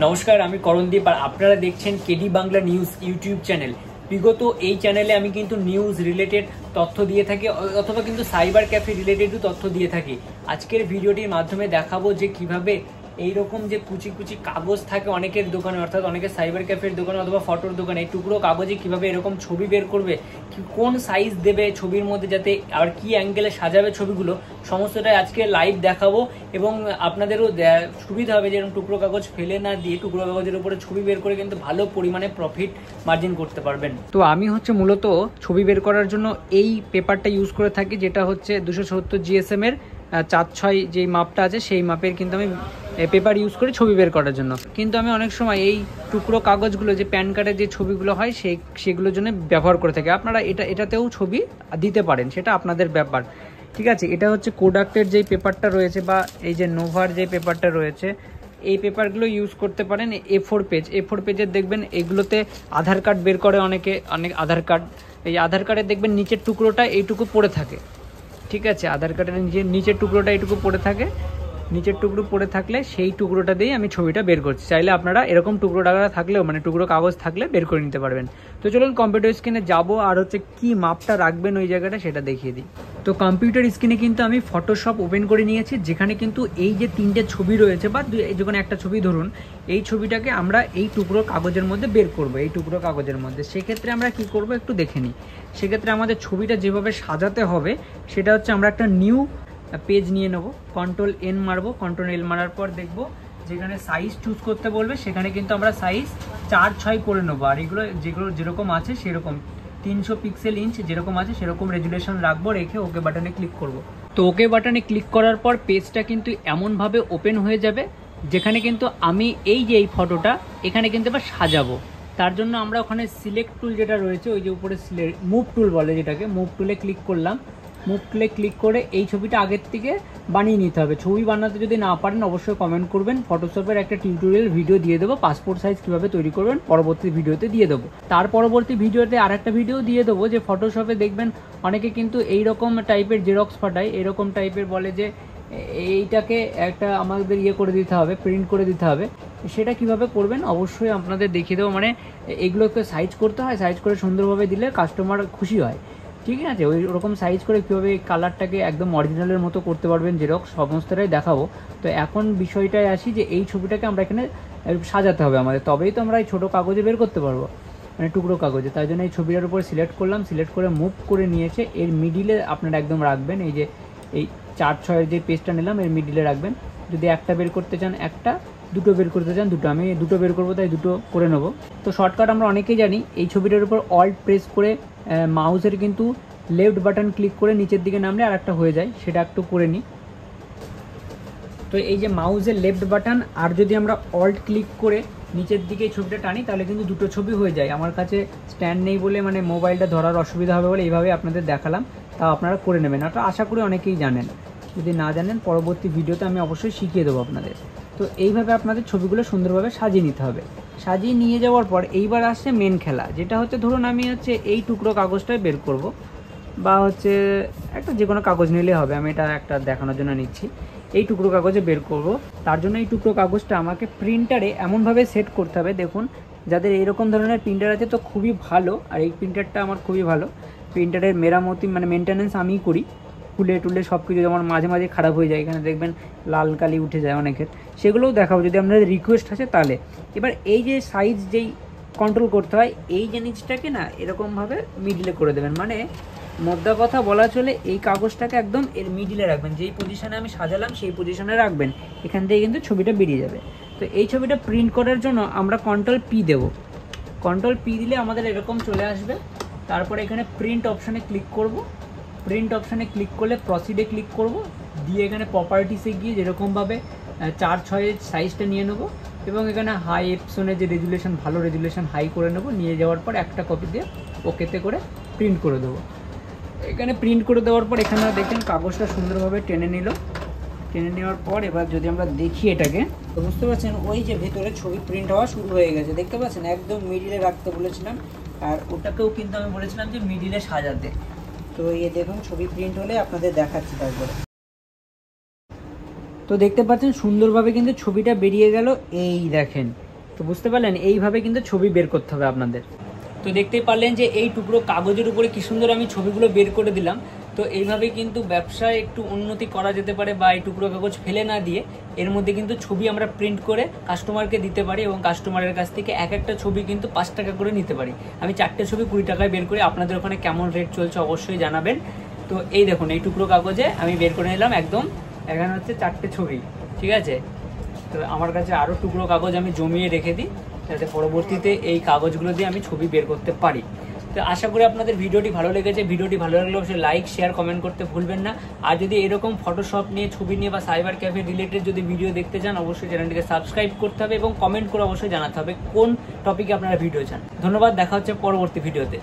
নমস্কার, আমি করণদীপ আর আপনারা দেখছেন KD Bangla news YouTube channel. বিগত এই চ্যানেলে আমি কিন্তু নিউজ রিলেটেড তথ্য দিয়ে থাকি অথবা কিন্তু সাইবার ক্যাফে রিলেটেডও তথ্য দিয়ে থাকি। আজকের ভিডিওটির মাধ্যমে দেখাবো যে কিভাবে এইরকম যে কুচি কুচি কাগজ থাকে অনেকের দোকানে, অর্থাৎ অনেকের সাইবার ক্যাফের দোকানে অথবা ফটোর দোকানে, এই টুকরো কাগজে কিভাবে এরকম ছবি বের করবে, কোন সাইজ দেবে ছবির মধ্যে, যাতে আর কি অ্যাঙ্গেলে সাজাবে ছবিগুলো, সমস্তটাই আজকে লাইভ দেখাবো। এবং আপনাদেরও সুবিধা হবে যে এরকম টুকরো কাগজ ফেলে না দিয়ে টুকরো কাগজের উপরে ছবি বের করে কিন্তু ভালো পরিমাণে প্রফিট মার্জিন করতে পারবেন। তো আমি মূলত ছবি বের করার জন্য এই পেপারটা ইউজ করে থাকি, যেটা হচ্ছে 270 GSM এর 4/6 যেই মাপটা আছে সেই মাপের কিন্তু আমি পেপার ইউজ করি ছবি বের করার জন্য। কিন্তু আমি অনেক সময় এই টুকরো কাগজগুলো যে প্যান কার্ডের যে ছবিগুলো হয় সেগুলোর জন্য ব্যবহার করে থাকি। আপনারা এটাতেও ছবি দিতে পারেন, সেটা আপনাদের ব্যাপার। ঠিক আছে, এটা হচ্ছে কোডাক্টের যেই পেপারটা রয়েছে বা এই যে নোভার যে পেপারটা রয়েছে, এই পেপারগুলো ইউজ করতে পারেন। A4 পেজের দেখবেন এগুলোতে আধার কার্ড বের করে অনেক আধার কার্ড, এই আধার কার্ডের দেখবেন নিচের টুকরোটা এইটুকু পড়ে থাকে। ঠিক আছে, আধার কার্ডের নিচের টুকরোটা এইটুকু পড়ে থাকে, নিচের টুকরো পড়ে থাকলে সেই টুকরোটা দিয়ে আমি ছবিটা বের করছি। চাইলে আপনারা এরকম টুকরো টাকা থাকলেও টুকরো কাগজ থাকলে বের করে নিতে পারবেন। তো চলুন কম্পিউটার স্ক্রিনে যাবো আর কি মাপটা রাখবেন ওই জায়গাটা সেটা দেখিয়ে দিই। তো কম্পিউটার স্ক্রিনে কিন্তু আমি ফটোশপ ওপেন করে নিয়েছি, যেখানে কিন্তু এই যে 3টে ছবি রয়েছে বা যখন একটা ছবি ধরুন, এই ছবিটাকে আমরা এই টুকরো কাগজের মধ্যে বের করব, এই টুকরো কাগজের মধ্যে। সেক্ষেত্রে আমরা কি করব একটু দেখে নিই। সেক্ষেত্রে আমাদের ছবিটা যেভাবে সাজাতে হবে সেটা হচ্ছে আমরা একটা নিউ পেজ নিয়ে নেব, Ctrl+N মারবো। Ctrl+L মারার পর দেখবো যেখানে সাইজ চুজ করতে বলবে সেখানে কিন্তু আমরা সাইজ 4/6 করে নেবো। আর এগুলো যেরকম আছে সেরকম 300 পিক্সেল ইঞ্চ যেরকম আছে সেরকম রেজুলেশন রাখবো, রেখে ওকে বাটনে ক্লিক করব। তো ওকে বাটনে ক্লিক করার পর পেজটা কিন্তু এমনভাবে ওপেন হয়ে যাবে, যেখানে কিন্তু আমি এই যে এই ফটোটা এখানে কিন্তু এবার সাজাবো। তার জন্য আমরা ওখানে সিলেক্ট টুল যেটা রয়েছে, ওই যে উপরে মুভ টুল বলে যেটাকে, মুভ টুলে ক্লিক করলাম। মুভ টুলে ক্লিক করে এই ছবিটা আগের থেকে বানিয়ে নিতে হবে। ছবি বানাতে যদি না পারেন অবশ্যই কমেন্ট করবেন, ফটোশপের একটা টিউটোরিয়াল ভিডিও দিয়ে দেবো, পাসপোর্ট সাইজ কীভাবে তৈরি করবেন পরবর্তী ভিডিওতে দিয়ে দেবো। তার পরবর্তী ভিডিওতে আর একটা ভিডিও দিয়ে দেবো যে ফটোশপে দেখবেন অনেকে কিন্তু এইরকম টাইপের জেরক্স পাঠায়, এরকম টাইপের বলে যে এইটাকে একটা আমাদের করে দিতে হবে, প্রিন্ট করে দিতে হবে। সেটা কিভাবে করবেন অবশ্যই আপনাদের দেখিয়ে দেবো। এগুলোকে সাইজ করতে হয়, সাইজ করে সুন্দরভাবে দিলে কাস্টমার খুশি হয়। ঠিক আছে, ওই রকম সাইজ করে কীভাবে কালারটাকে একদম অরিজিনালের মতো করতে পারবেন জেরক্স, সমস্তটাই দেখাবো। তো এখন বিষয়টায় আসি যে এই ছবিটাকে আমরা এখানে সাজাতে হবে আমাদের, তবেই তো আমরা এই ছোটো কাগজে বের করতে পারবো, টুকরো কাগজে। তাই জন্য এই ছবিটার উপরে সিলেক্ট করলাম, সিলেক্ট করে মুভ করে নিয়েছে। এর মিডিলে আপনারা একদম রাখবেন, এই যে এই 4/6 যে পেজটা নিলাম এর মিডিলে রাখবেন। যদি একটা বের করতে চান একটা, দুটো বের করতে চান দুটো, আমি দুটো বের করবো তাই দুটো করে নেবো। তো শর্টকাট আমরা অনেকেই জানি, এই ছবিটার উপর অল্ট প্রেস করে মাউসের কিন্তু লেফট বাটন ক্লিক করে নিচের দিকে নামলে আর একটা হয়ে যায়, সেটা একটু করে নিই। তো এই যে মাউসের লেফট বাটন আর যদি আমরা অল্ট ক্লিক করে নিচের দিকে এই ছবিটা টানি তাহলে কিন্তু দুটো ছবি হয়ে যায়। আমার কাছে স্ট্যান্ড নেই বলে মোবাইলটা ধরার অসুবিধা হবে বলে এইভাবে আপনাদের দেখালাম, তা আপনারা করে নেবেন। এটা আশা করি অনেকেই জানেন, যদি না জানেন পরবর্তী ভিডিওতে আমি অবশ্যই শিখিয়ে দেবো আপনাদের। তো এইভাবে আপনাদের ছবিগুলো সুন্দরভাবে সাজিয়ে নিতে হবে। সাজিয়ে নিয়ে যাওয়ার পর এইবার আসছে মেন খেলা, যেটা হচ্ছে ধরুন আমি এই টুকরো কাগজটাই বের করব, বা একটা যে কোনো কাগজ নিলেই হবে। আমি এটা একটা দেখানোর জন্য নিচ্ছি, এই টুকরো কাগজে বের করব। তার জন্য এই টুকরো কাগজটা আমাকে প্রিন্টারে এমনভাবে সেট করতে হবে, দেখুন যাদের এইরকম ধরনের প্রিন্টার আছে তো খুবই ভালো। আর এই প্রিন্টারটা আমার খুবই ভালো, প্রিন্টারের মেরামতি মেনটেন্যান্স আমিই করি, খুলে টুলে সব কিছু। যেমন মাঝে মাঝে খারাপ হয়ে যায়, এখানে দেখবেন লাল কালি উঠে যায় অনেকের, সেগুলোও দেখাবো যদি আপনাদের রিকোয়েস্ট আছে তাহলে। এবার এই যে সাইজ যেই কন্ট্রোল করতে হয়, এই জিনিসটাকে না এরকমভাবে মিডিলে করে দেবেন, মোদ্দা কথা বলা চলে এই কাগজটাকে একদম এর মিডিলে রাখবেন, যেই পজিশনে আমি সাজালাম সেই পজিশনে রাখবেন, এখান থেকে কিন্তু ছবিটা বেরিয়ে যাবে। তো এই ছবিটা প্রিন্ট করার জন্য আমরা Ctrl+P দেবো। Ctrl+P দিলে আমাদের এরকম চলে আসবে। তারপরে এখানে প্রিন্ট অপশানে ক্লিক করব, প্রিন্ট অপশানে ক্লিক করলে প্রসিডে ক্লিক করব, দিয়ে এখানে প্রপার্টিসে গিয়ে যেরকমভাবে 4/6 সাইজটা নিয়ে নেবো এবং এখানে হাই এপসনের যে রেজুলেশন, ভালো রেজুলেশন হাই করে নেবো। নিয়ে যাওয়ার পর একটা কপি দিয়ে ওকেতে করে প্রিন্ট করে দেবো। এখানে প্রিন্ট করে দেওয়ার পর এখানে দেখেন কাগজটা সুন্দরভাবে টেনে নিল। টেনে নেওয়ার পর এবার যদি আমরা দেখি এটাকে, তো বুঝতে পারছেন ওই যে ভেতরে ছবি প্রিন্ট হওয়া শুরু হয়ে গেছে, দেখতে পাচ্ছেন একদম মিডিলে রাখতে বলেছিলাম, আর ওটাকেও কিন্তু আমি বলেছিলাম যে মিডিলে সাজাতে। তো এই দেখুন ছবি প্রিন্ট হলে আপনাদের দেখাচ্ছি তারপরে। তো দেখতে পাচ্ছেন সুন্দরভাবে কিন্তু ছবিটা বেরিয়ে গেল। এই দেখেন বুঝতে পারলেন, এইভাবে কিন্তু ছবি বের করতে হবে আপনাদের। তো দেখতেই পারলেন যে এই টুকরো কাগজের উপরে কি সুন্দর আমি ছবিগুলো বের করে দিলাম। তো এইভাবে কিন্তু ব্যবসায় একটু উন্নতি করা যেতে পারে, বা এই টুকরো কাগজ ফেলে না দিয়ে এর মধ্যে কিন্তু ছবি আমরা প্রিন্ট করে কাস্টমারকে দিতে পারি, এবং কাস্টমারের কাছ থেকে এক একটা ছবি কিন্তু 5 টাকা করে নিতে পারি। আমি 4টে ছবি 20 টাকায় বের করি। আপনাদের ওখানে কেমন রেট চলছে অবশ্যই জানাবেন। তো এই দেখুন, এই টুকরো কাগজে আমি বের করে নিলাম একদম, এখানে হচ্ছে 4টে ছবি, ঠিক আছে। তো আমার কাছে আরও টুকরো কাগজ আমি জমিয়ে রেখে দিই, যাতে পরবর্তীতে এই কাগজগুলো দিয়ে আমি ছবি বের করতে পারি। তো আশা করি আপনাদের ভিডিওটি ভালো লেগেছে। ভিডিওটি ভালো লাগলে অবশ্যই লাইক, শেয়ার, কমেন্ট করতে ভুলবেন না। আর যদি এরকম ফটোশপ নিয়ে, ছবি নিয়ে বা সাইবার ক্যাফে রিলেটেড যদি ভিডিও দেখতে চান, অবশ্যই চ্যানেলটিকে সাবস্ক্রাইব করতে হবে এবং কমেন্ট করে অবশ্যই জানাতে হবে কোন টপিকে আপনারা ভিডিও চান। ধন্যবাদ, দেখা হচ্ছে পরবর্তী ভিডিওতে।